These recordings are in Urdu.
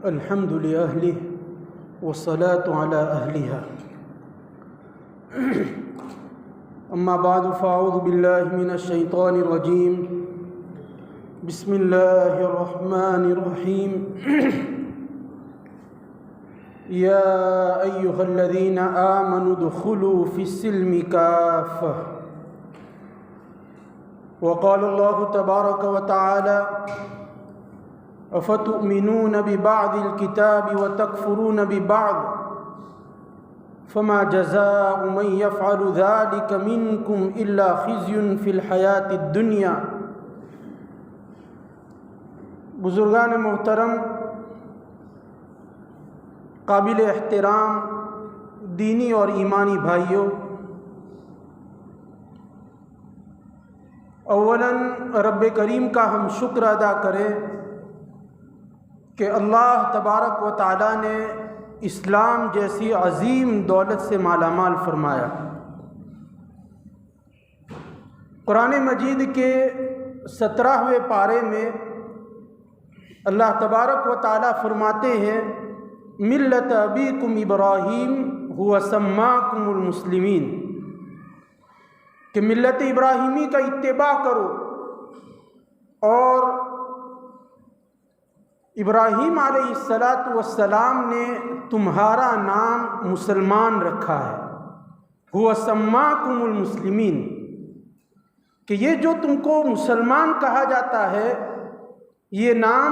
الحمد لأهله والصلاة على أهلها أما بعد فأعوذ بالله من الشيطان الرجيم بسم الله الرحمن الرحيم يا أيها الذين آمنوا ادخلوا في السلم كافة وقال الله تبارك وتعالى افتؤمنون ببعض الكتاب وتكفرون ببعض فما جزاء من يفعل ذلك منكم إلا خزي في الحياة الدنيا۔ بزرگان محترم، قابل احترام دینی اور ایمانی بھائیوں، اولاً رب کریم کا ہم شکر ادا کریں کہ اللہ تبارک و تعالیٰ نے اسلام جیسی عظیم دولت سے مالا مال فرمایا۔ قرآن مجید کے 17ویں پارے میں اللہ تبارک و تعالیٰ فرماتے ہیں ملت ابیکم ابراہیم هو سماکم المسلمین، کہ ملت ابراہیمی کا اتباع کرو، اور ابراہیم علیہ السلام نے تمہارا نام مسلمان رکھا ہے۔ هو سماکم المسلمین، کہ یہ جو تم کو مسلمان کہا جاتا ہے، یہ نام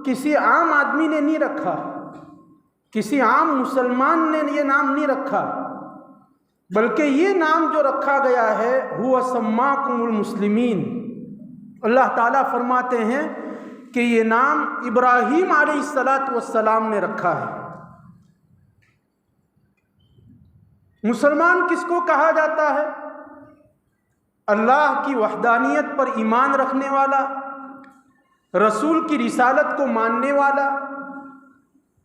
کسی عام آدمی نے نہیں رکھا، کسی عام مسلمان نے یہ نام نہیں رکھا، بلکہ یہ نام جو رکھا گیا ہے هو سماکم المسلمین۔ اللہ تعالیٰ فرماتے ہیں کہ یہ نام ابراہیم علیہ السلام نے رکھا ہے۔ مسلمان کس کو کہا جاتا ہے؟ اللہ کی وحدانیت پر ایمان رکھنے والا، رسول کی رسالت کو ماننے والا،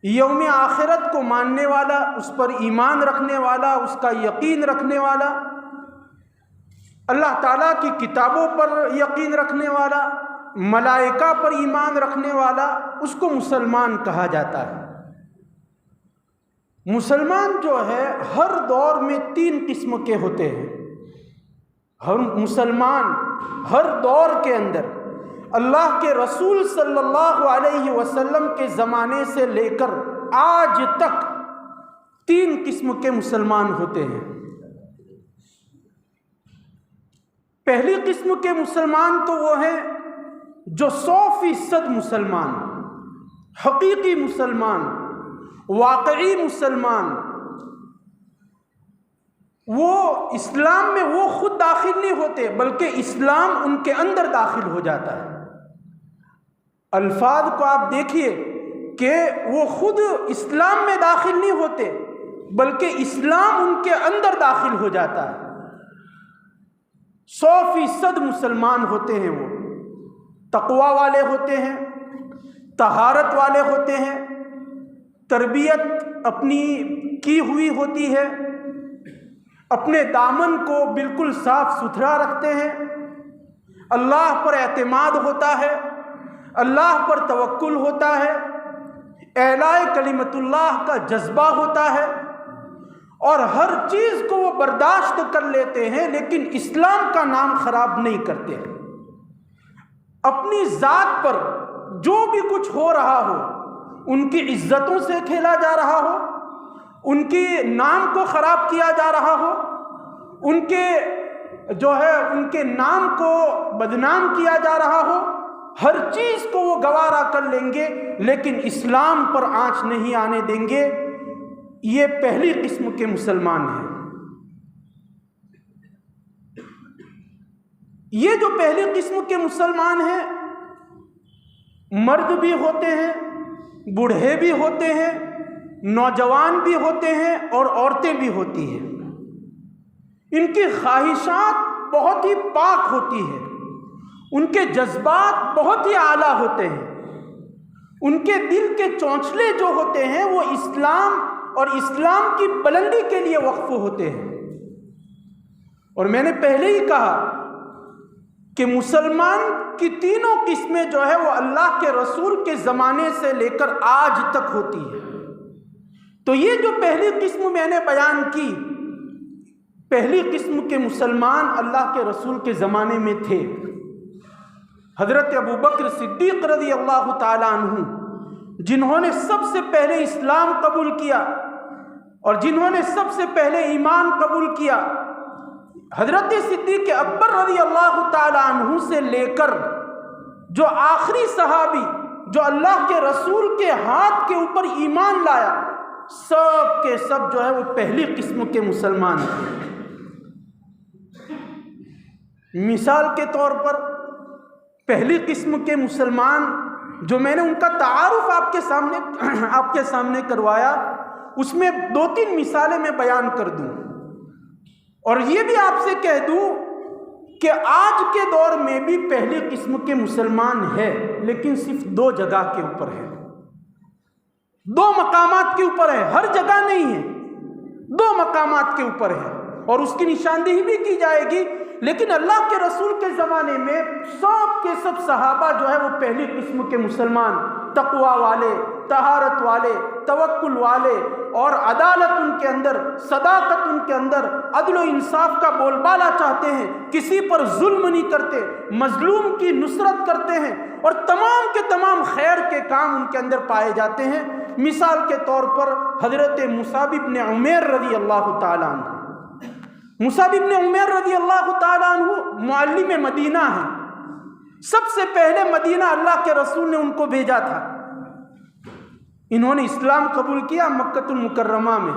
یوم آخرت کو ماننے والا، اس پر ایمان رکھنے والا، اس کا یقین رکھنے والا، اللہ تعالیٰ کی کتابوں پر یقین رکھنے والا، ملائکہ پر ایمان رکھنے والا، اس کو مسلمان کہا جاتا ہے۔ مسلمان جو ہے ہر دور میں 3 قسم کے ہوتے ہیں۔ ہر مسلمان ہر دور کے اندر اللہ کے رسول صلی اللہ علیہ وسلم کے زمانے سے لے کر آج تک 3 قسم کے مسلمان ہوتے ہیں۔ پہلی قسم کے مسلمان تو وہ ہیں جو 100% مسلمان، حقیقی مسلمان، واقعی مسلمان، وہ اسلام میں وہ خود داخل نہیں ہوتے بلکہ اسلام ان کے اندر داخل ہو جاتا ہے۔ الفاظ کو آپ دیکھیے کہ وہ خود اسلام میں داخل نہیں ہوتے بلکہ اسلام ان کے اندر داخل ہو جاتا ہے۔ 100% مسلمان ہوتے ہیں، وہ تقوی والے ہوتے ہیں، طہارت والے ہوتے ہیں، تربیت اپنی کی ہوئی ہوتی ہے، اپنے دامن کو بالکل صاف ستھرا رکھتے ہیں، اللہ پر اعتماد ہوتا ہے، اللہ پر توکل ہوتا ہے، اعلاء کلمت اللہ کا جذبہ ہوتا ہے، اور ہر چیز کو وہ برداشت کر لیتے ہیں لیکن اسلام کا نام خراب نہیں کرتے۔ اپنی ذات پر جو بھی کچھ ہو رہا ہو، ان کی عزتوں سے کھیلا جا رہا ہو، ان کے نام کو خراب کیا جا رہا ہو، ان کے نام کو بدنام کیا جا رہا ہو، ہر چیز کو وہ گوارا کر لیں گے لیکن اسلام پر آنچ نہیں آنے دیں گے۔ یہ پہلی قسم کے مسلمان ہیں۔ یہ جو پہلی قسم کے مسلمان ہیں، مرد بھی ہوتے ہیں، بوڑھے بھی ہوتے ہیں، نوجوان بھی ہوتے ہیں اور عورتیں بھی ہوتی ہیں۔ ان کی خواہشات بہت ہی پاک ہوتی ہیں، ان کے جذبات بہت ہی اعلیٰ ہوتے ہیں، ان کے دل کے چونچلے جو ہوتے ہیں وہ اسلام اور اسلام کی بلندی کے لیے وقف ہوتے ہیں۔ اور میں نے پہلے ہی کہا کہ مسلمان کہ تینوں قسمیں جو ہے وہ اللہ کے رسول کے زمانے سے لے کر آج تک ہوتی ہے۔ تو یہ جو پہلی قسم میں نے بیان کی، پہلی قسم کے مسلمان اللہ کے رسول کے زمانے میں تھے۔ حضرت ابوبکر صدیق رضی اللہ تعالیٰ عنہ، جنہوں نے سب سے پہلے اسلام قبول کیا اور جنہوں نے سب سے پہلے ایمان قبول کیا، حضرت صدیق اکبر رضی اللہ تعالیٰ عنہ سے لے کر جو آخری صحابی جو اللہ کے رسول کے ہاتھ کے اوپر ایمان لایا، سب کے سب جو ہے وہ پہلی قسم کے مسلمان تھے۔ مثال کے طور پر پہلی قسم کے مسلمان جو میں نے ان کا تعارف آپ کے سامنے کروایا، اس میں 2-3 مثالیں میں بیان کر دوں، اور یہ بھی آپ سے کہہ دوں کہ آج کے دور میں بھی پہلی قسم کے مسلمان ہے، لیکن صرف 2 جگہ کے اوپر ہے، 2 مقامات کے اوپر ہے، ہر جگہ نہیں ہے، 2 مقامات کے اوپر ہے، اور اس کی نشاندہی بھی کی جائے گی۔ لیکن اللہ کے رسول کے زمانے میں سب کے سب صحابہ جو ہے وہ پہلی قسم کے مسلمان، تقوی والے، طہارت والے، توکل والے، اور عدالت ان کے اندر، صداقت ان کے اندر، عدل و انصاف کا بول بالا چاہتے ہیں، کسی پر ظلم نہیں کرتے، مظلوم کی نصرت کرتے ہیں، اور تمام کے تمام خیر کے کام ان کے اندر پائے جاتے ہیں۔ مثال کے طور پر حضرت مصعب بن عمیر رضی اللہ تعالیٰ عنہ، مصعب بن عمیر رضی اللہ تعالیٰ عنہ معلم مدینہ ہیں، سب سے پہلے مدینہ اللہ کے رسول نے ان کو بھیجا تھا۔ انہوں نے اسلام قبول کیا مکہ المکرمہ میں۔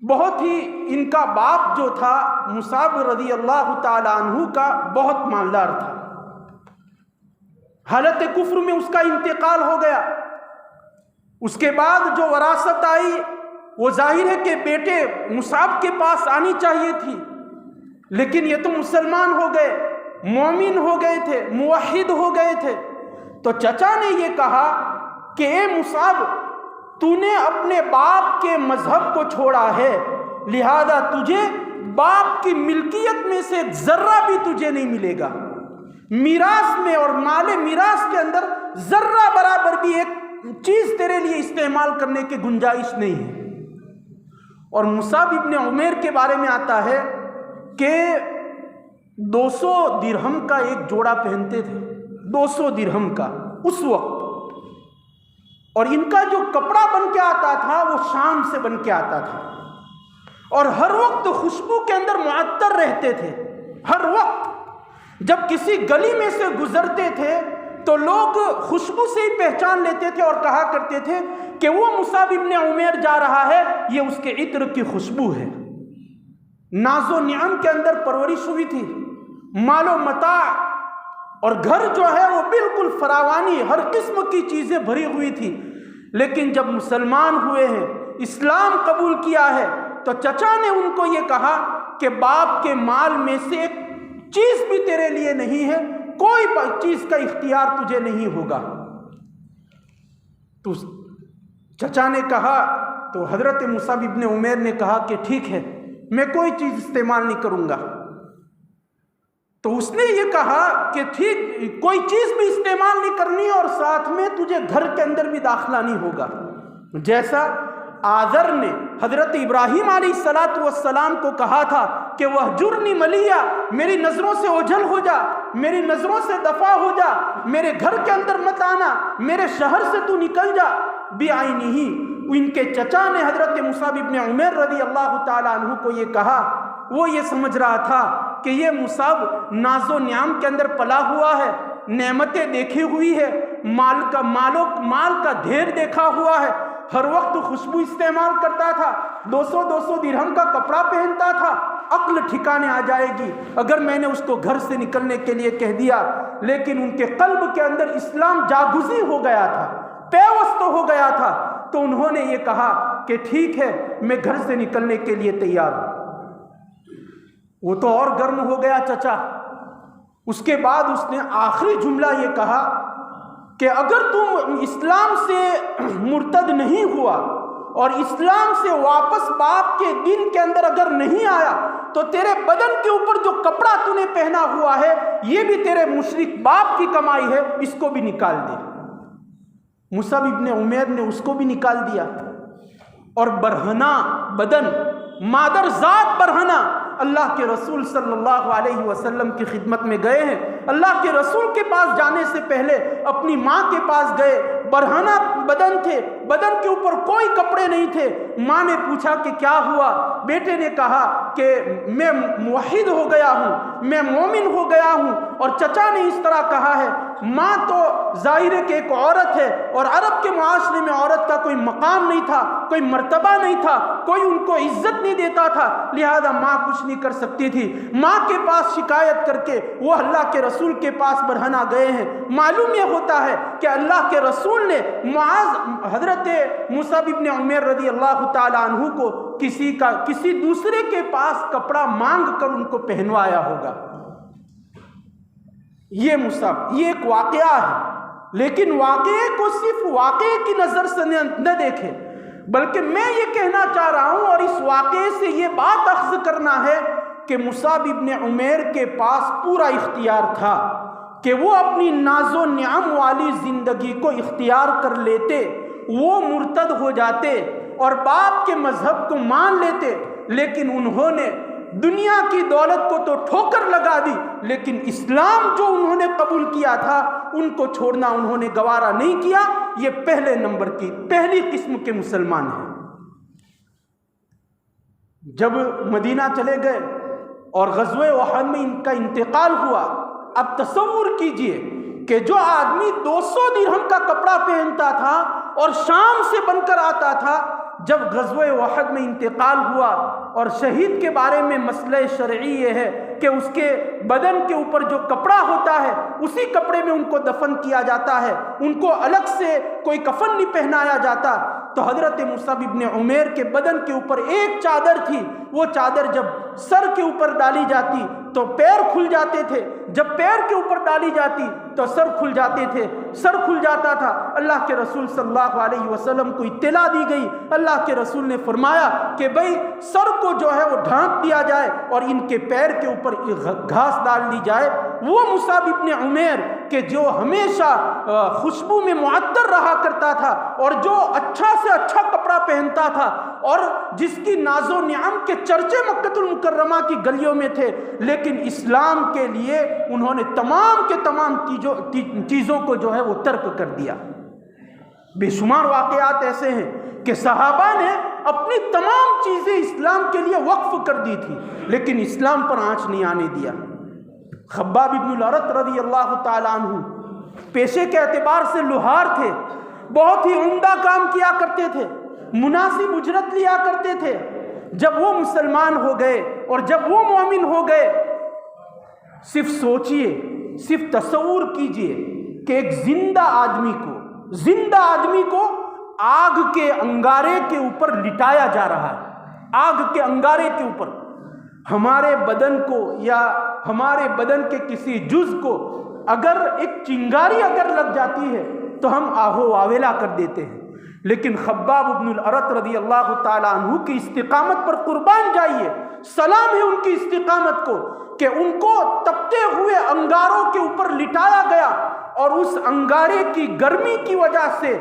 بہت ہی ان کا باپ جو تھا مصعب رضی اللہ تعالیٰ عنہ کا بہت مالدار تھا، حالت کفر میں اس کا انتقال ہو گیا۔ اس کے بعد جو وراثت آئی وہ ظاہر ہے کہ بیٹے مصعب کے پاس آنی چاہیے تھی، لیکن یہ تو مسلمان ہو گئے، مومن ہو گئے تھے، موحد ہو گئے تھے۔ تو چچا نے یہ کہا کہ اے مصعب، تو نے اپنے باپ کے مذہب کو چھوڑا ہے، لہذا تجھے باپ کی ملکیت میں سے ایک ذرہ بھی تجھے نہیں ملے گا، میراث میں اور مال میراث کے اندر ذرہ برابر بھی ایک چیز تیرے لیے استعمال کرنے کی گنجائش نہیں ہے۔ اور مصعب ابن عمیر کے بارے میں آتا ہے کہ 200 درہم کا ایک جوڑا پہنتے تھے، 200 درہم کا اس وقت، اور ان کا جو کپڑا بن کے آتا تھا وہ شام سے بن کے آتا تھا، اور ہر وقت خوشبو کے اندر معطر رہتے تھے۔ ہر وقت جب کسی گلی میں سے گزرتے تھے تو لوگ خوشبو سے ہی پہچان لیتے تھے اور کہا کرتے تھے کہ وہ مصعب ابن عمیر جا رہا ہے، یہ اس کے عطر کی خوشبو ہے۔ ناز و نعم کے اندر پرورش ہوئی تھی، مال و متاع اور گھر جو ہے وہ بالکل فراوانی، ہر قسم کی چیزیں بھری ہوئی تھی۔ لیکن جب مسلمان ہوئے ہیں، اسلام قبول کیا ہے، تو چچا نے ان کو یہ کہا کہ باپ کے مال میں سے ایک چیز بھی تیرے لیے نہیں ہے، کوئی چیز کا اختیار تجھے نہیں ہوگا۔ تو چچا نے کہا، تو حضرت مصعب ابن عمیر نے کہا کہ ٹھیک ہے، میں کوئی چیز استعمال نہیں کروں گا۔ تو اس نے یہ کہا کہ ٹھیک، کوئی چیز بھی استعمال نہیں کرنی اور ساتھ میں تجھے گھر کے اندر بھی داخلہ نہیں ہوگا۔ جیسا آذر نے حضرت ابراہیم علیہ السلام کو کہا تھا کہ وَہْجُرْنِی مَلِيًّا، میری نظروں سے اوجھل ہو جا، میری نظروں سے دفع ہو جا، میرے گھر کے اندر مت آنا، میرے شہر سے تو نکل جا بِعَيْنِهِ۔ ان کے چچا نے حضرت مصعب ابن عمیر رضی اللہ تعالیٰ عنہ کو یہ کہا، وہ یہ سمجھ رہا تھا کہ یہ مصعب ناز و نعم کے اندر پلا ہوا ہے، نعمتیں دیکھی ہوئی ہے، مال کا ڈھیر دیکھا ہوا ہے، ہر وقت خوشبو استعمال کرتا تھا، 200 درہم کا کپڑا پہنتا تھا، عقل ٹھکانے آ جائے گی اگر میں نے اس کو گھر سے نکلنے کے لیے کہہ دیا۔ لیکن ان کے قلب کے اندر اسلام جاگزی ہو گیا تھا، پیوست ہو گیا تھا، تو انہوں نے یہ کہا کہ ٹھیک ہے، میں گھر سے نکلنے کے لیے تیار ہوں۔ وہ تو اور گرم ہو گیا چچا۔ اس کے بعد اس نے آخری جملہ یہ کہا کہ اگر تم اسلام سے مرتد نہیں ہوا اور اسلام سے واپس باپ کے دین کے اندر اگر نہیں آیا تو تیرے بدن کے اوپر جو کپڑا تو نے پہنا ہوا ہے یہ بھی تیرے مشرک باپ کی کمائی ہے، اس کو بھی نکال دے۔ مصعب ابن عمیر نے اس کو بھی نکال دیا، اور برہنہ بدن، مادر ذات برہنہ اللہ کے رسول صلی اللہ علیہ وسلم کی خدمت میں گئے ہیں۔ اللہ کے رسول کے پاس جانے سے پہلے اپنی ماں کے پاس گئے، برہنہ بدن تھے، بدن کے اوپر کوئی کپڑے نہیں تھے۔ ماں نے پوچھا کہ کیا ہوا؟ بیٹے نے کہا کہ میں موحد ہو گیا ہوں، میں مومن ہو گیا ہوں، اور چچا نے اس طرح کہا ہے۔ ماں تو ظاہر ہے کہ ایک عورت ہے، اور عرب کے معاشرے میں عورت کا کوئی مقام نہیں تھا، کوئی مرتبہ نہیں تھا، کوئی ان کو عزت نہیں دیتا تھا، لہذا ماں کچھ نہیں کر سکتی تھی۔ ماں کے پاس شکایت کر کے وہ اللہ کے رسول کے پاس برہنہ گئے ہیں۔ معلوم یہ ہوتا ہے کہ اللہ کے رسول نے حضرت مصعب ابن عمیر رضی اللہ تعالیٰ عنہ کو کسی دوسرے کے پاس کپڑا مانگ کر ان کو پہنوایا ہوگا۔ یہ مصعب، یہ ایک واقعہ ہے، لیکن واقعے کو صرف واقعے کی نظر سے نہ دیکھیں، بلکہ میں یہ کہنا چاہ رہا ہوں اور اس واقعے سے یہ بات اخذ کرنا ہے کہ مصعب ابن عمیر کے پاس پورا اختیار تھا کہ وہ اپنی ناز و نعم والی زندگی کو اختیار کر لیتے، وہ مرتد ہو جاتے اور باپ کے مذہب کو مان لیتے، لیکن انہوں نے دنیا کی دولت کو تو ٹھوکر لگا دی، لیکن اسلام جو انہوں نے قبول کیا تھا ان کو چھوڑنا انہوں نے گوارا نہیں کیا۔ یہ پہلے نمبر کی پہلی قسم کے مسلمان ہیں۔ جب مدینہ چلے گئے اور غزوہ احد میں ان کا انتقال ہوا، اب تصور کیجئے کہ جو آدمی 200 درہم کا کپڑا پہنتا تھا اور شام سے بن کر آتا تھا، جب غزوہ احد میں انتقال ہوا، اور شہید کے بارے میں مسئلہ شرعی یہ ہے کہ اس کے بدن کے اوپر جو کپڑا ہوتا ہے اسی کپڑے میں ان کو دفن کیا جاتا ہے، ان کو الگ سے کوئی کفن نہیں پہنایا جاتا۔ تو حضرت مصعب ابن عمیر کے بدن کے اوپر ایک چادر تھی، وہ چادر جب سر کے اوپر ڈالی جاتی تو پیر کھل جاتے تھے، جب پیر کے اوپر ڈالی جاتی تو سر کھل جاتے تھے، سر کھل جاتا تھا۔ اللہ کے رسول صلی اللہ علیہ وسلم کو اطلاع دی گئی، اللہ کے رسول نے فرمایا کہ بھئی سر کو جو ہے وہ ڈھانپ دیا جائے اور ان کے پیر کے اوپر گھاس ڈال دی جائے۔ وہ مصعب ابن عمیر کہ جو ہمیشہ خوشبو میں معطر رہا کرتا تھا اور جو اچھا سے اچھا کپڑا پہنتا تھا اور جس کی ناز و نعم کے چرچے مکہ المکرمہ کی گلیوں میں تھے، لیکن اسلام کے لیے انہوں نے تمام کے تمام چیزوں کو جو ہے وہ ترک کر دیا۔ بے شمار واقعات ایسے ہیں کہ صحابہ نے اپنی تمام چیزیں اسلام کے لیے وقف کر دی تھی، لیکن اسلام پر آنچ نہیں آنے دیا۔ خباب ابن الارت رضی اللہ تعالیٰ عنہ پیشے کے اعتبار سے لوہار تھے، بہت ہی عمدہ کام کیا کرتے تھے، مناسب اجرت لیا کرتے تھے۔ جب وہ مسلمان ہو گئے اور جب وہ مومن ہو گئے، صرف سوچئے، صرف تصور کیجئے کہ ایک زندہ آدمی کو آگ کے انگارے کے اوپر لٹایا جا رہا ہے، آگ کے انگارے کے اوپر۔ ہمارے بدن کو یا ہمارے بدن کے کسی جز کو اگر ایک چنگاری اگر لگ جاتی ہے تو ہم آہو واویلا کر دیتے ہیں، لیکن خباب ابن الارت رضی اللہ تعالیٰ عنہ کی استقامت پر قربان جائیے، سلام ہے ان کی استقامت کو کہ ان کو تپتے ہوئے انگاروں کے اوپر لٹایا گیا، اور اس انگارے کی گرمی کی وجہ سے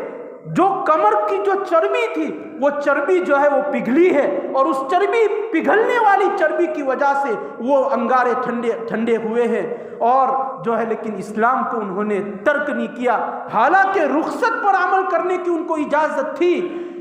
جو کمر کی جو چربی تھی وہ چربی جو ہے وہ پگھلی ہے، اور اس چربی پگھلنے والی چربی کی وجہ سے وہ انگارے ٹھنڈے ہوئے ہیں، اور جو ہے لیکن اسلام کو انہوں نے ترک نہیں کیا، حالانکہ رخصت پر عمل کرنے کی ان کو اجازت تھی۔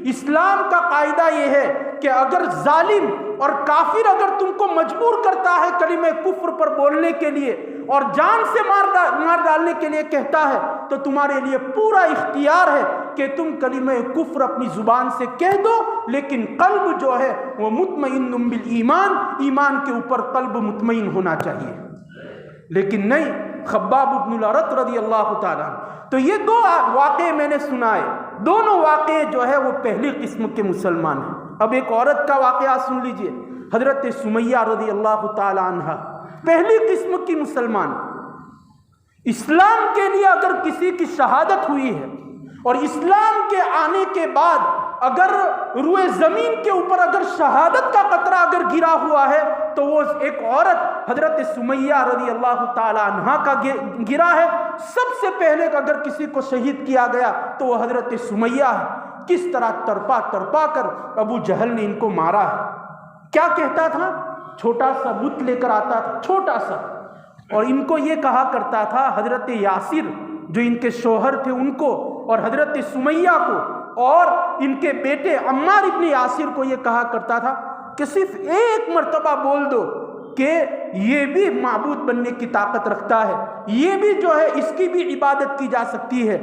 اسلام کا قاعدہ یہ ہے کہ اگر ظالم اور کافر اگر تم کو مجبور کرتا ہے کلمہ کفر پر بولنے کے لیے اور جان سے مار ڈالنے کے لیے کہتا ہے تو تمہارے لیے پورا اختیار ہے کہ تم کلمہ کفر اپنی زبان سے کہہ دو، لیکن قلب جو ہے وہ مطمئن بالایمان، ایمان کے اوپر قلب مطمئن ہونا چاہیے، لیکن نہیں۔ خباب بن الارت رضی اللہ تعالیٰ عنہ، تو یہ دو واقعے میں نے سنائے، دونوں واقعے جو ہے وہ پہلی قسم کے مسلمان ہیں۔ اب ایک عورت کا واقعہ سن لیجئے، حضرت سمیہ رضی اللہ تعالیٰ عنہ، پہلی قسم کی مسلمان۔ اسلام کے لیے اگر کسی کی شہادت ہوئی ہے اور اسلام کے آنے کے بعد اگر روئے زمین کے اوپر اگر شہادت کا قطرہ اگر گرا ہوا ہے تو وہ ایک عورت حضرت سمیہ رضی اللہ تعالی عنہا کا گرا ہے۔ سب سے پہلے اگر کسی کو شہید کیا گیا تو وہ حضرت سمیہ ہے۔ کس طرح تڑپا تڑپا کر ابو جہل نے ان کو مارا ہے۔ کیا کہتا تھا؟ چھوٹا سا بت لے کر آتا تھا، چھوٹا سا، اور ان کو یہ کہا کرتا تھا، حضرت یاسر جو ان کے شوہر تھے ان کو، اور حضرت سمیہ کو، اور ان کے بیٹے عمار ابن یاسر کو یہ کہا کرتا تھا کہ صرف ایک مرتبہ بول دو کہ یہ بھی معبود بننے کی طاقت رکھتا ہے، یہ بھی جو ہے اس کی بھی عبادت کی جا سکتی ہے۔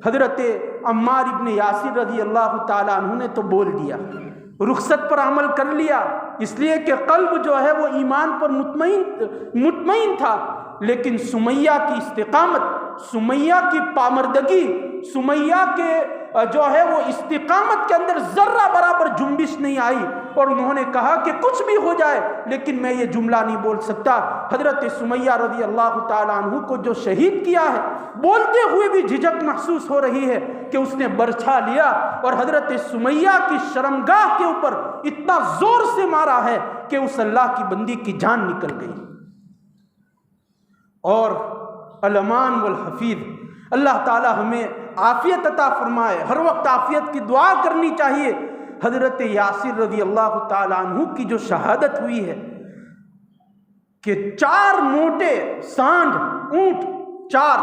حضرت عمار ابن یاسر رضی اللہ تعالیٰ عنہ نے تو بول دیا، رخصت پر عمل کر لیا، اس لیے کہ قلب جو ہے وہ ایمان پر مطمئن تھا، لیکن سمیہ کی استقامت، سمیہ کی پامردگی، سمیہ کے جو ہے وہ استقامت کے اندر ذرہ برابر جنبش نہیں آئی، اور انہوں نے کہا کہ کچھ بھی ہو جائے لیکن میں یہ جملہ نہیں بول سکتا۔ حضرت سمیہ رضی اللہ تعالیٰ عنہ کو جو شہید کیا ہے، بولتے ہوئے بھی جھجک محسوس ہو رہی ہے کہ اس نے برچھا لیا اور حضرت سمیہ کی شرمگاہ کے اوپر اتنا زور سے مارا ہے کہ اس اللہ کی بندی کی جان نکل گئی۔ اور الامان والحفیظ، اللہ تعالی ہمیں عافیت عطا فرمائے، ہر وقت عافیت کی دعا کرنی چاہیے۔ حضرت یاسر رضی اللہ تعالی عنہ کی جو شہادت ہوئی ہے کہ 4 موٹے سانڈ اونٹ 4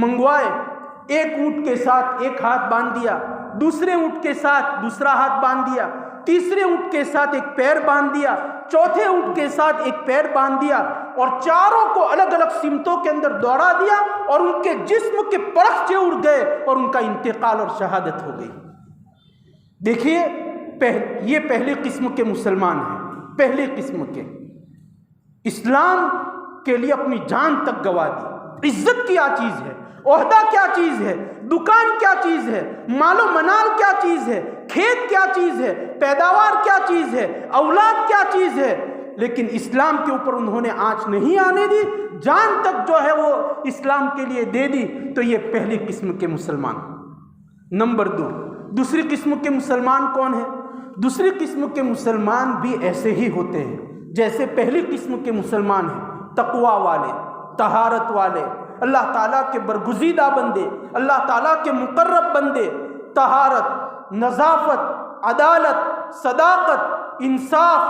منگوائے، ایک اونٹ کے ساتھ ایک ہاتھ باندھ دیا، دوسرے اونٹ کے ساتھ دوسرا ہاتھ باندھ دیا، تیسرے اونٹ کے ساتھ ایک پیر باندھ دیا، چوتھے اونٹ کے ساتھ ایک پیر باندھ دیا، اور چاروں کو الگ الگ سمتوں کے اندر دوڑا دیا، اور ان کے جسم کے پرخچے اڑ گئے اور ان کا انتقال اور شہادت ہو گئی۔ دیکھیے یہ پہلی قسم کے مسلمان ہیں، پہلی قسم کے، اسلام کے لیے اپنی جان تک گوا دی۔ عزت کیا چیز ہے، عہدہ کیا چیز ہے، دکان کیا چیز ہے، مال و منال کیا چیز ہے، کھیت کیا چیز ہے، پیداوار کیا چیز ہے، اولاد کیا چیز ہے، لیکن اسلام کے اوپر انہوں نے آنچ نہیں آنے دی، جان تک جو ہے وہ اسلام کے لیے دے دی۔ تو یہ پہلی قسم کے مسلمان۔ نمبر 2، دوسری قسم کے مسلمان کون ہیں؟ دوسری قسم کے مسلمان بھی ایسے ہی ہوتے ہیں جیسے پہلی قسم کے مسلمان ہیں، تقوی والے، طہارت والے، اللہ تعالیٰ کے برگزیدہ بندے، اللہ تعالیٰ کے مقرب بندے، طہارت، نظافت، عدالت، صداقت، انصاف،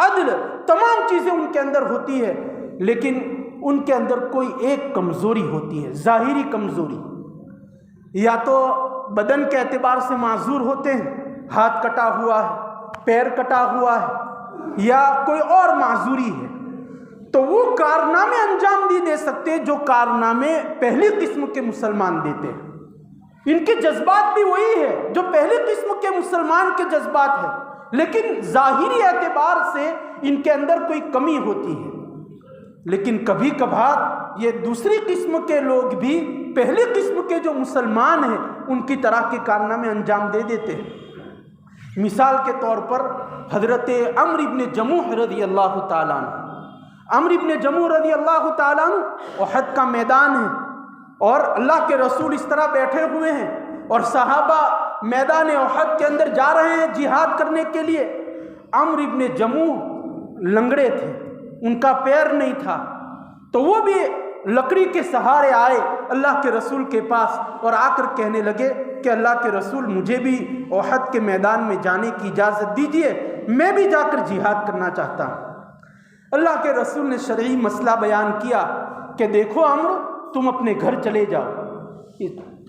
عدل، تمام چیزیں ان کے اندر ہوتی ہے، لیکن ان کے اندر کوئی ایک کمزوری ہوتی ہے، ظاہری کمزوری، یا تو بدن کے اعتبار سے معذور ہوتے ہیں، ہاتھ کٹا ہوا ہے، پیر کٹا ہوا ہے، یا کوئی اور معذوری ہے، تو وہ کارنامے انجام نہیں دے سکتے جو کارنامے پہلی قسم کے مسلمان دیتے ہیں۔ ان کے جذبات بھی وہی ہے جو پہلی قسم کے مسلمان کے جذبات ہیں، لیکن ظاہری اعتبار سے ان کے اندر کوئی کمی ہوتی ہے۔ لیکن کبھی کبھار یہ دوسری قسم کے لوگ بھی پہلی قسم کے جو مسلمان ہیں ان کی طرح کے کارنامے انجام دے دیتے ہیں۔ مثال کے طور پر حضرت عمرو ابن جموح رضی اللہ تعالیٰ عنہ، عمرو ابن جموح رضی اللہ تعالیٰ عنہ، احد کا میدان ہے اور اللہ کے رسول اس طرح بیٹھے ہوئے ہیں اور صحابہ میدان احد کے اندر جا رہے ہیں جہاد کرنے کے لیے۔ عمرو ابن جموح لنگڑے تھے، ان کا پیر نہیں تھا، تو وہ بھی لکڑی کے سہارے آئے اللہ کے رسول کے پاس اور آ کر کہنے لگے کہ اللہ کے رسول مجھے بھی احد کے میدان میں جانے کی اجازت دیجیے، میں بھی جا کر جہاد کرنا چاہتا ہوں۔ اللہ کے رسول نے شرعی مسئلہ بیان کیا کہ دیکھو عمرو، تم اپنے گھر چلے جاؤ،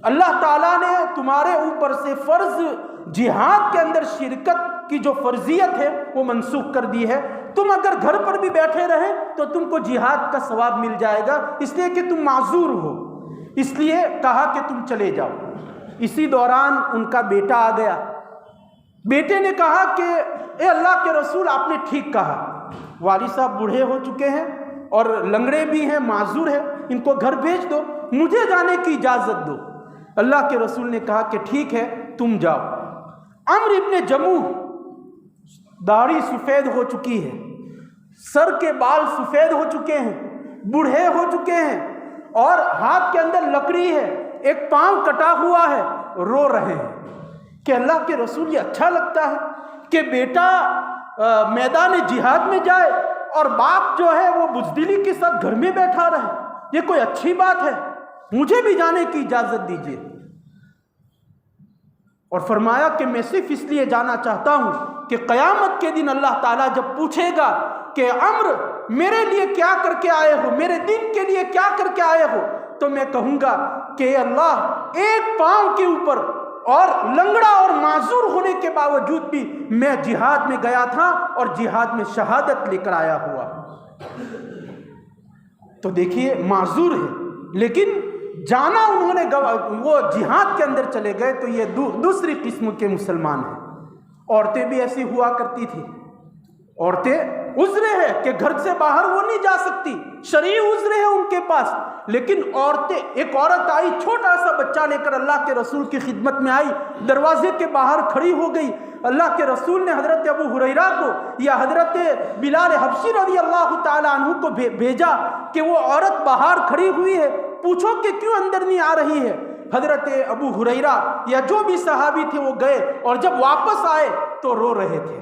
اللہ تعالیٰ نے تمہارے اوپر سے فرض جہاد کے اندر شرکت کی جو فرضیت ہے وہ منسوخ کر دی ہے، تم اگر گھر پر بھی بیٹھے رہے تو تم کو جہاد کا ثواب مل جائے گا، اس لیے کہ تم معذور ہو، اس لیے کہا کہ تم چلے جاؤ۔ اسی دوران ان کا بیٹا آ گیا، بیٹے نے کہا کہ اے اللہ کے رسول آپ نے ٹھیک کہا، والد صاحب بوڑھے ہو چکے ہیں اور لنگڑے بھی ہیں، معذور ہیں، ان کو گھر بھیج دو، مجھے جانے کی اجازت دو۔ اللہ کے رسول نے کہا کہ ٹھیک ہے تم جاؤ۔ عمرو ابن جموح، داڑھی سفید ہو چکی ہے، سر کے بال سفید ہو چکے ہیں، بوڑھے ہو چکے ہیں، اور ہاتھ کے اندر لکڑی ہے، ایک پاؤں کٹا ہوا ہے، رو رہے ہیں۔ کہ اللہ کے رسول یہ اچھا لگتا ہے کہ بیٹا میدان جہاد میں جائے اور باپ جو ہے وہ بزدلی کے ساتھ گھر میں بیٹھا رہے؟ یہ کوئی اچھی بات ہے؟ مجھے بھی جانے کی اجازت دیجیے۔ اور فرمایا کہ میں صرف اس لیے جانا چاہتا ہوں کہ قیامت کے دن اللہ تعالیٰ جب پوچھے گا کہ عمرو میرے لیے کیا کر کے آئے ہو، میرے دین کے لیے کیا کر کے آئے ہو، تو میں کہوں گا کہ اللہ ایک پاؤں کے اوپر اور لنگڑا اور معذور ہونے کے باوجود بھی میں جہاد میں گیا تھا اور جہاد میں شہادت لے کر آیا ہوا۔ تو دیکھیے معذور ہے لیکن جانا انہوں نے وہ جہاد کے اندر چلے گئے، تو یہ دوسری قسم کے مسلمان ہیں۔ عورتیں بھی ایسی ہوا کرتی تھی، عورتیں عذر ہے کہ گھر سے باہر وہ نہیں جا سکتی، شرعی عذر ہے ان کے پاس، لیکن عورتیں، ایک عورت آئی چھوٹا سا بچہ لے کر اللہ کے رسول کی خدمت میں آئی، دروازے کے باہر کھڑی ہو گئی۔ اللہ کے رسول نے حضرت ابو ہریرہ کو یا حضرت بلال حبشی رضی اللہ تعالیٰ عنہ کو بھیجا کہ وہ عورت باہر کھڑی ہوئی ہے، پوچھو کہ کیوں اندر نہیں آ رہی ہے۔ حضرت ابو ہریرہ یا جو بھی صحابی تھے وہ گئے، اور جب واپس آئے تو رو رہے تھے،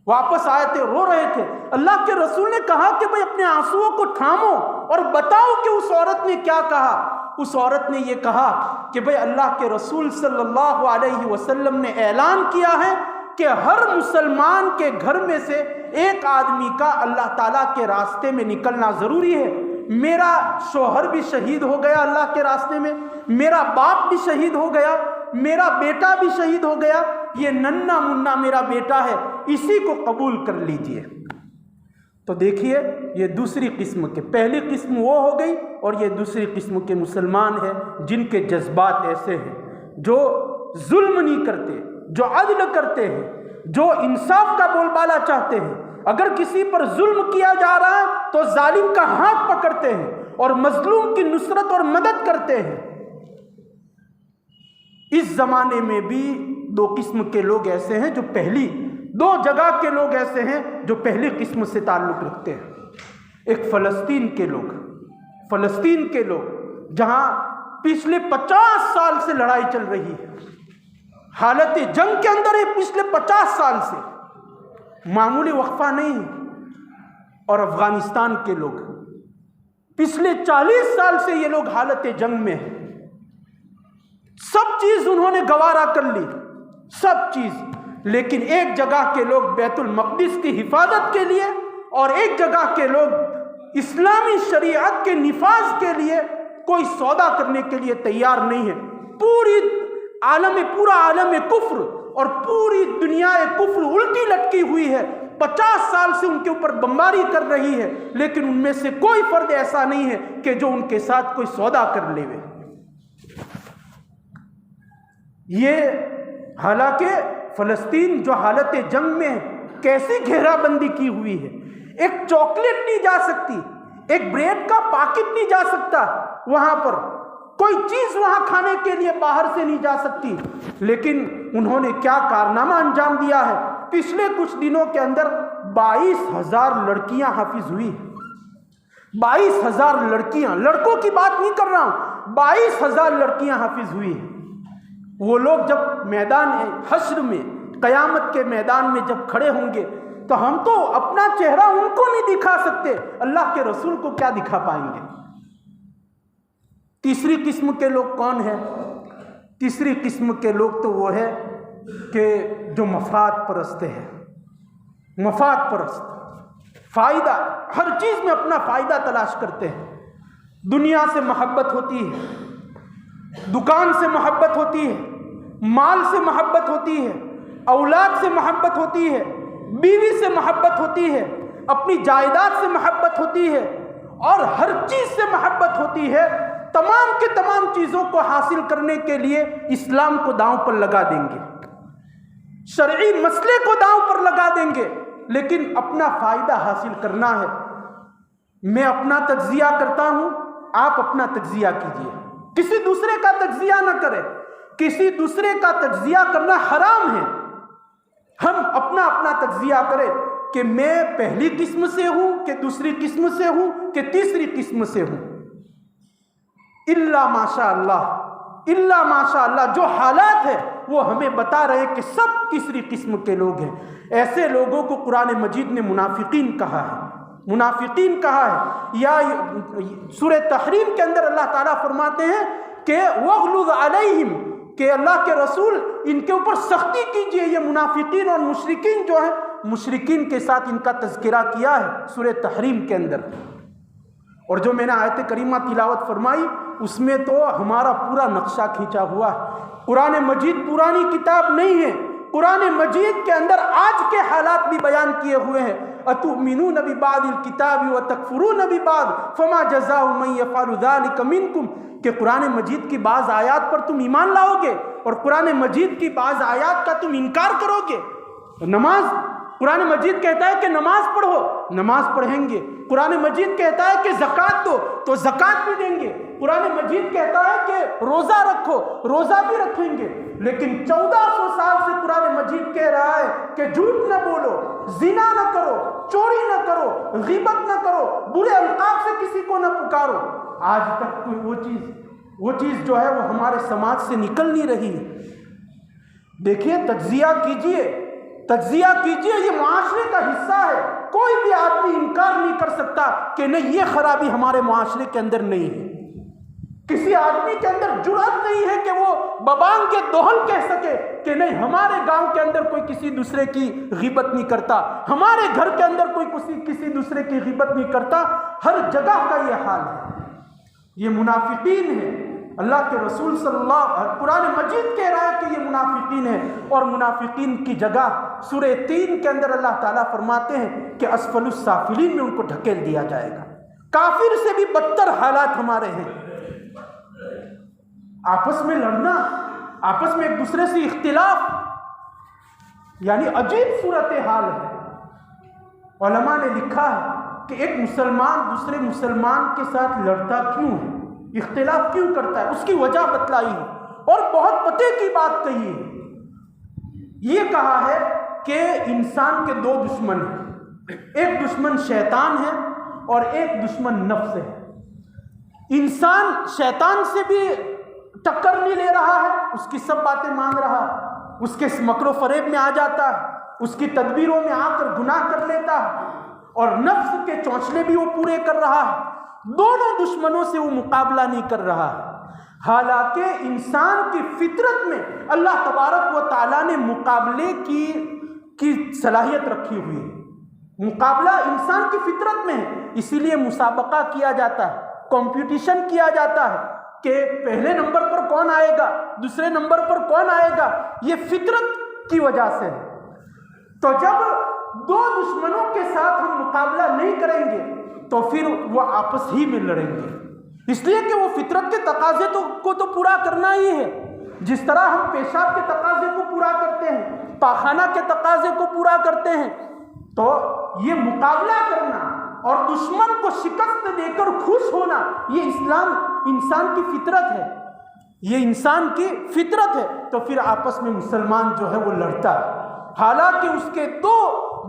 واپس آئے تھے رو رہے تھے۔ اللہ کے رسول نے کہا کہ بھئی اپنے آنسوؤں کو تھامو اور بتاؤ کہ اس عورت نے کیا کہا۔ اس عورت نے یہ کہا کہ بھئی اللہ کے رسول صلی اللہ علیہ وسلم نے اعلان کیا ہے کہ ہر مسلمان کے گھر میں سے ایک آدمی کا اللہ تعالیٰ کے راستے میں نکلنا ضروری ہے۔ میرا شوہر بھی شہید ہو گیا اللہ کے راستے میں، میرا باپ بھی شہید ہو گیا، میرا بیٹا بھی شہید ہو گیا، یہ ننھا منا میرا بیٹا ہے، اسی کو قبول کر لیجئے۔ تو دیکھیے یہ دوسری قسم کے، پہلی قسم وہ ہو گئی اور یہ دوسری قسم کے مسلمان ہیں جن کے جذبات ایسے ہیں، جو ظلم نہیں کرتے، جو عدل کرتے ہیں، جو انصاف کا بول بالا چاہتے ہیں۔ اگر کسی پر ظلم کیا جا رہا ہے تو ظالم کا ہاتھ پکڑتے ہیں اور مظلوم کی نصرت اور مدد کرتے ہیں۔ اس زمانے میں بھی دو قسم کے لوگ ایسے ہیں جو دو جگہ کے لوگ ایسے ہیں جو پہلی قسم سے تعلق رکھتے ہیں۔ ایک فلسطین کے لوگ جہاں پچھلے 50 سال سے لڑائی چل رہی ہے، حالت جنگ کے اندر ہے پچھلے 50 سال سے، معمولی وقفہ نہیں ہے۔ اور افغانستان کے لوگ پچھلے 40 سال سے یہ لوگ حالت جنگ میں ہیں، سب چیز انہوں نے گوارا کر لی، سب چیز، لیکن ایک جگہ کے لوگ بیت المقدس کی حفاظت کے لیے اور ایک جگہ کے لوگ اسلامی شریعت کے نفاذ کے لیے کوئی سودا کرنے کے لیے تیار نہیں ہے۔ پورا عالم کفر اور پوری دنیا کفر الٹی لٹکی ہوئی ہے، 50 سال سے ان کے اوپر بمباری کر رہی ہے، لیکن ان میں سے کوئی فرد ایسا نہیں ہے کہ جو ان کے ساتھ کوئی سودا کر لے۔ یہ حالانکہ فلسطین جو حالت جنگ میں کیسی گھیرا بندی کی ہوئی ہے، ایک چاکلیٹ نہیں جا سکتی، ایک بریڈ کا پاکٹ نہیں جا سکتا، وہاں پر کوئی چیز وہاں کھانے کے لیے باہر سے نہیں جا سکتی، لیکن انہوں نے کیا کارنامہ انجام دیا ہے۔ پچھلے کچھ دنوں کے اندر 22,000 لڑکیاں حافظ ہوئی، 22,000 لڑکیاں، لڑکوں کی بات نہیں کر رہا ہوں، 22,000 لڑکیاں حافظ ہوئی ہیں۔ وہ لوگ جب میدان حشر میں، قیامت کے میدان میں جب کھڑے ہوں گے تو ہم تو اپنا چہرہ ان کو نہیں دکھا سکتے، اللہ کے رسول کو کیا دکھا پائیں گے۔ تیسری قسم کے لوگ کون ہیں؟ تیسری قسم کے لوگ تو وہ ہے کہ جو مفاد پرست ہیں، مفاد پرست، فائدہ، ہر چیز میں اپنا فائدہ تلاش کرتے ہیں۔ دنیا سے محبت ہوتی ہے، دکان سے محبت ہوتی ہے، مال سے محبت ہوتی ہے، اولاد سے محبت ہوتی ہے، بیوی سے محبت ہوتی ہے، اپنی جائیداد سے محبت ہوتی ہے، اور ہر چیز سے محبت ہوتی ہے۔ تمام کے تمام چیزوں کو حاصل کرنے کے لیے اسلام کو داؤں پر لگا دیں گے، شرعی مسئلے کو داؤں پر لگا دیں گے، لیکن اپنا فائدہ حاصل کرنا ہے۔ میں اپنا تجزیہ کرتا ہوں، آپ اپنا تجزیہ کیجئے، کسی دوسرے کا تجزیہ نہ کرے، کسی دوسرے کا تجزیہ کرنا حرام ہے۔ ہم اپنا تجزیہ کریں کہ میں پہلی قسم سے ہوں کہ دوسری قسم سے ہوں کہ تیسری قسم سے ہوں۔ الا ماشاء اللہ، الا ماشاء اللہ، جو حالات ہے وہ ہمیں بتا رہے کہ سب تیسری قسم کے لوگ ہیں۔ ایسے لوگوں کو قرآن مجید نے منافقین کہا ہے، منافقین کہا ہے۔ یا سورہ تحریم کے اندر اللہ تعالیٰ فرماتے ہیں کہ وَغْلُظْ عَلَيْهِمْ، کہ اللہ کے رسول ان کے اوپر سختی کیجئے۔ یہ منافقین اور مشرکین جو ہے، مشرکین کے ساتھ ان کا تذکرہ کیا ہے سورہ تحریم کے اندر۔ اور جو میں نے آیت کریمہ تلاوت فرمائی اس میں تو ہمارا پورا نقشہ کھینچا ہوا ہے۔ قرآن مجید پرانی کتاب نہیں ہے، قرآن مجید کے اندر آج کے حالات بھی بیان کیے ہوئے ہیں۔ أَتُؤْمِنُونَ بِبَعْضِ الْكِتَابِ وَتَكْفُرُونَ بِبَعْضٍ فَمَا جَزَاءُ مَن يَفْعَلُ ذَلِكَ مِنكُمْ، کہ قرآن مجید کی بعض آیات پر تم ایمان لاؤ گے اور قرآن مجید کی بعض آیات کا تم انکار کرو گے۔ نماز، قرآن مجید کہتا ہے کہ نماز پڑھو، نماز پڑھیں گے۔ قرآن مجید کہتا ہے کہ زکوٰۃ دو تو زکوٰۃ بھی دیں گے۔ قرآن مجید کہتا ہے کہ روزہ رکھو، روزہ بھی رکھیں گے۔ لیکن 1400 سال سے قرآن مجید کہہ رہا ہے کہ جھوٹ نہ بولو، زنا نہ کرو، چوری نہ کرو، غیبت نہ کرو، برے القاب سے کسی کو نہ پکارو۔ آج تک کوئی وہ چیز جو ہے وہ ہمارے سماج سے نکل نہیں رہی ہے۔ دیکھیے، تجزیہ کیجئے، تجزیہ کیجئے، یہ معاشرے کا حصہ ہے۔ کوئی بھی آدمی انکار نہیں کر سکتا کہ نہیں، یہ خرابی ہمارے معاشرے کے اندر نہیں ہے۔ کسی آدمی کے اندر جرأت نہیں ہے کہ وہ ببانگ کے دوہل کہہ سکے کہ نہیں، ہمارے گاؤں کے اندر کوئی کسی دوسرے کی غیبت نہیں کرتا، ہمارے گھر کے اندر کوئی کسی دوسرے کی غیبت نہیں کرتا۔ ہر جگہ کا یہ حال ہے۔ یہ منافقین ہیں۔ اللہ کے رسول صلی اللہ، قرآن مجید کہہ رہا ہے کہ یہ منافقین ہیں، اور منافقین کی جگہ سورہ 3 کے اندر اللہ تعالیٰ فرماتے ہیں کہ اسفل السافلین میں ان کو ڈھکیل دیا جائے گا۔ کافر سے بھی بدتر حالات ہمارے ہیں۔ آپس میں لڑنا، آپس میں ایک دوسرے سے اختلاف، یعنی عجیب صورتحال ہے۔ علماء نے لکھا ہے کہ ایک مسلمان دوسرے مسلمان کے ساتھ لڑتا کیوں ہے، اختلاف کیوں کرتا ہے، اس کی وجہ بتلائی ہے، اور بہت پتے کی بات کہی ہے۔ یہ کہا ہے کہ انسان کے 2 دشمن ہیں، ایک دشمن شیطان ہے اور ایک دشمن نفس ہے۔ انسان شیطان سے بھی ٹکر نہیں لے رہا ہے، اس کی سب باتیں مان رہا ہے، اس کے مکر و فریب میں آ جاتا ہے، اس کی تدبیروں میں آ کر گناہ کر لیتا ہے، اور نفس کے چونچلے بھی وہ پورے کر رہا ہے۔ دونوں دشمنوں سے وہ مقابلہ نہیں کر رہا ہے۔ حالانکہ انسان کی فطرت میں اللہ تبارک و تعالیٰ نے مقابلے کی صلاحیت رکھی ہوئی ہے۔ مقابلہ انسان کی فطرت میں ہے، اسی لیے مسابقہ کیا جاتا ہے، کمپٹیشن کیا جاتا ہے کہ پہلے نمبر پر کون آئے گا، دوسرے نمبر پر کون آئے گا۔ یہ فطرت کی وجہ سے ہے۔ تو جب 2 دشمنوں کے ساتھ ہم مقابلہ نہیں کریں گے تو پھر وہ آپس ہی میں لڑیں گے، اس لیے کہ وہ فطرت کے تقاضے کو تو پورا کرنا ہی ہے۔ جس طرح ہم پیشاب کے تقاضے کو پورا کرتے ہیں، پاخانہ کے تقاضے کو پورا کرتے ہیں، تو یہ مقابلہ کرنا اور دشمن کو شکست دے کر خوش ہونا، یہ انسان کی فطرت ہے، یہ انسان کی فطرت ہے۔ تو پھر آپس میں مسلمان جو ہے وہ لڑتا ہے، حالانکہ اس کے 2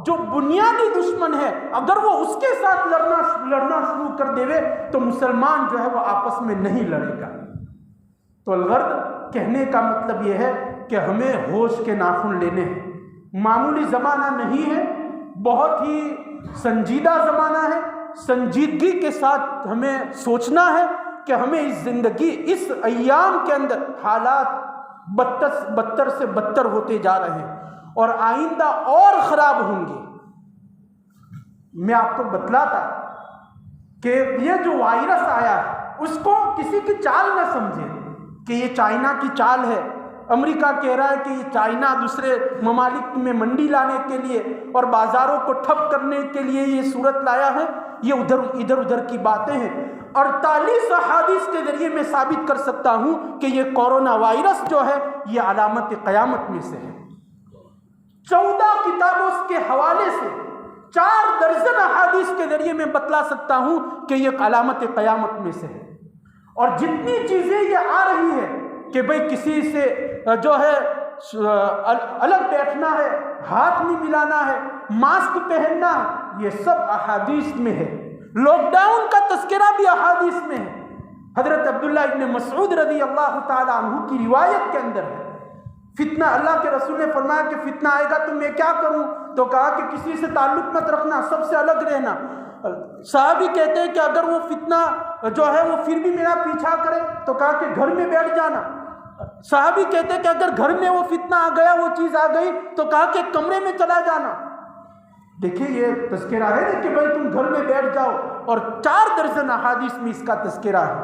جو بنیادی دشمن ہے، اگر وہ اس کے ساتھ لڑنا شروع کر دے تو مسلمان جو ہے وہ آپس میں نہیں لڑے گا۔ تو الغرض کہنے کا مطلب یہ ہے کہ ہمیں ہوش کے ناخن لینے ہیں۔ معمولی زمانہ نہیں ہے، بہت ہی سنجیدہ زمانہ ہے۔ سنجیدگی کے ساتھ ہمیں سوچنا ہے کہ ہمیں اس زندگی، اس ایام کے اندر حالات بدتر سے بدتر ہوتے جا رہے ہیں اور آئندہ اور خراب ہوں گے۔ میں آپ کو بتلاتا کہ یہ جو وائرس آیا ہے اس کو کسی کی چال نہ سمجھے کہ یہ چائنا کی چال ہے۔ امریکہ کہہ رہا ہے کہ یہ چائنا دوسرے ممالک میں منڈی لانے کے لیے اور بازاروں کو ٹھپ کرنے کے لیے یہ صورت لایا ہے۔ یہ ادھر ادھر کی باتیں ہیں۔ 48 احادیث کے ذریعے میں ثابت کر سکتا ہوں کہ یہ کورونا وائرس جو ہے یہ علامت قیامت میں سے ہے۔ 14 کتابوں کے حوالے سے 4 درجن احادیث کے ذریعے میں بتلا سکتا ہوں کہ یہ علامت قیامت میں سے ہے۔ اور جتنی چیزیں یہ آ رہی ہے کہ بھئی کسی سے جو ہے الگ بیٹھنا ہے، ہاتھ نہیں ملانا ہے، ماسک پہننا ہے، یہ سب احادیث میں ہے۔ لاک ڈاؤن کا تذکرہ بھی احادیث میں ہے۔ حضرت عبداللہ ابن مسعود رضی اللہ تعالیٰ عنہ کی روایت کے اندر ہے، فتنہ، اللہ کے رسول نے فرمایا کہ فتنہ آئے گا تو میں کیا کروں؟ تو کہا کہ کسی سے تعلق مت رکھنا، سب سے الگ رہنا۔ صحابی کہتے ہیں کہ اگر وہ فتنہ جو ہے وہ پھر بھی میرا پیچھا کرے تو کہا کہ گھر میں بیٹھ جانا۔ صحابی کہتے ہیں کہ اگر گھر میں وہ فتنہ آ گیا، وہ چیز آ گئی، تو کہا کہ کمرے میں چلا جانا۔ دیکھیے یہ تذکرہ ہے کہ بھائی تم گھر میں بیٹھ جاؤ، اور 4 درجن احادیث میں اس کا تذکرہ ہے۔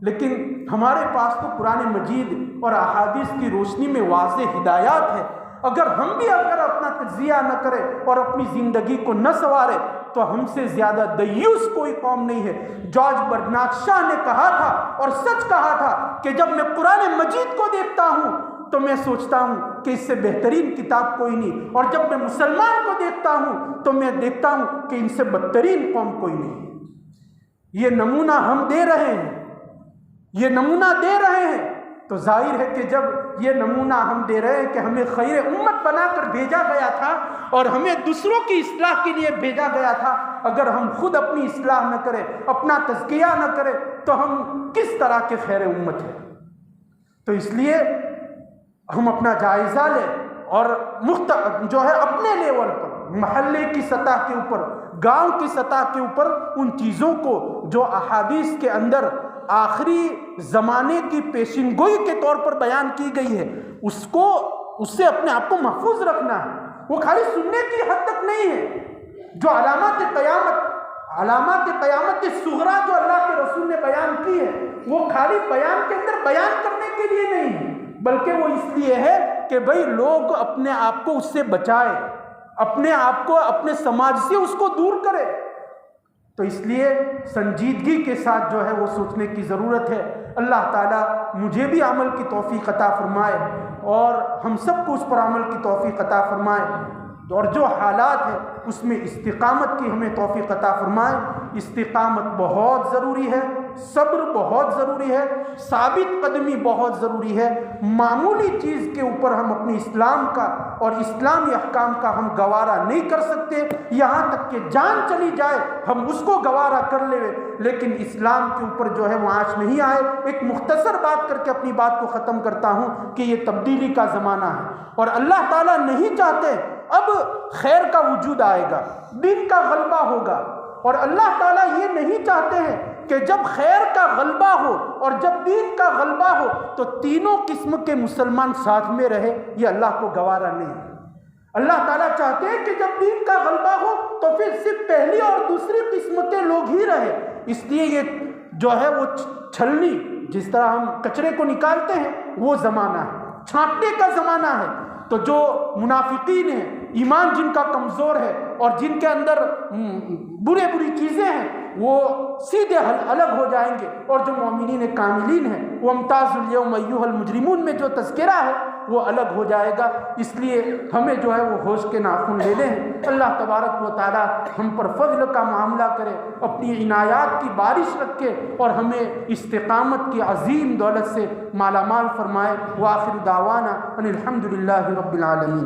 لیکن ہمارے پاس تو قرآن مجید اور احادیث کی روشنی میں واضح ہدایات ہے۔ اگر ہم بھی اپنا تجزیہ نہ کریں اور اپنی زندگی کو نہ سنوارے تو ہم سے زیادہ دیوس کوئی قوم نہیں ہے۔ جارج برنارڈ شاہ نے کہا تھا اور سچ کہا تھا کہ جب میں قرآن مجید کو دیکھتا ہوں تو میں سوچتا ہوں کہ اس سے بہترین کتاب کوئی نہیں، اور جب میں مسلمان کو دیکھتا ہوں تو میں دیکھتا ہوں کہ ان سے بدترین قوم کوئی نہیں۔ یہ نمونہ ہم دے رہے ہیں، یہ نمونہ دے رہے ہیں، تو ظاہر ہے کہ جب یہ نمونہ ہم دے رہے ہیں کہ ہمیں خیر امت بنا کر بھیجا گیا تھا اور ہمیں دوسروں کی اصلاح کے لیے بھیجا گیا تھا، اگر ہم خود اپنی اصلاح نہ کریں، اپنا تزکیہ نہ کریں، تو ہم کس طرح کے خیر امت ہیں؟ تو اس لیے ہم اپنا جائزہ لیں اور جو ہے اپنے لیول پر، محلے کی سطح کے اوپر، گاؤں کی سطح کے اوپر ان چیزوں کو جو احادیث کے اندر آخری زمانے کی پیشن گوئی کے طور پر بیان کی گئی ہے، اس سے اپنے آپ کو محفوظ رکھنا ہے۔ وہ خالی سننے کی حد تک نہیں ہے۔ جو علامات قیامت صغریٰ جو اللہ کے رسول نے بیان کی ہے، وہ خالی بیان کے اندر بیان کرنے کے لیے نہیں ہے، بلکہ وہ اس لیے ہے کہ بھئی لوگ اپنے آپ کو اس سے بچائے، اپنے آپ کو اپنے سماج سے اس کو دور کرے۔ تو اس لیے سنجیدگی کے ساتھ جو ہے وہ سوچنے کی ضرورت ہے۔ اللہ تعالیٰ مجھے بھی عمل کی توفیق عطا فرمائے اور ہم سب کو اس پر عمل کی توفیق عطا فرمائے، اور جو حالات ہیں اس میں استقامت کی ہمیں توفیق عطا فرمائے۔ استقامت بہت ضروری ہے، صبر بہت ضروری ہے، ثابت قدمی بہت ضروری ہے۔ معمولی چیز کے اوپر ہم اپنی اسلام کا اور اسلامی احکام کا ہم گوارا نہیں کر سکتے، یہاں تک کہ جان چلی جائے ہم اس کو گوارا کر لیں، لیکن اسلام کے اوپر جو ہے وہ آنچ نہیں آئے۔ ایک مختصر بات کر کے اپنی بات کو ختم کرتا ہوں کہ یہ تبدیلی کا زمانہ ہے، اور اللہ تعالیٰ نہیں چاہتے اب خیر کا وجود آئے گا، دین کا غلبہ ہوگا، اور اللہ تعالیٰ یہ نہیں چاہتے ہیں کہ جب خیر کا غلبہ ہو اور جب دین کا غلبہ ہو تو تینوں قسم کے مسلمان ساتھ میں رہے، یہ اللہ کو گوارا نہیں ہے۔ اللہ تعالیٰ چاہتے ہیں کہ جب دین کا غلبہ ہو تو پھر صرف پہلی اور دوسری قسم کے لوگ ہی رہے۔ اس لیے یہ جو ہے وہ چھلنی، جس طرح ہم کچرے کو نکالتے ہیں، وہ زمانہ ہے، چھانٹنے کا زمانہ ہے۔ تو جو منافقین ہیں، ایمان جن کا کمزور ہے اور جن کے اندر بری چیزیں ہیں، وہ سیدھے الگ ہو جائیں گے، اور جو مومنین کاملین ہیں وہ امتاز الیوم ایھا المجرمون میں جو تذکرہ ہے وہ الگ ہو جائے گا۔ اس لیے ہمیں جو ہے وہ ہوش کے ناخن لینے ہیں۔ اللہ تبارک و تعالی ہم پر فضل کا معاملہ کرے، اپنی عنایات کی بارش رکھے اور ہمیں استقامت کی عظیم دولت سے مالا مال فرمائے۔ وآخر دعوانا ان الحمد للہ رب العالمین۔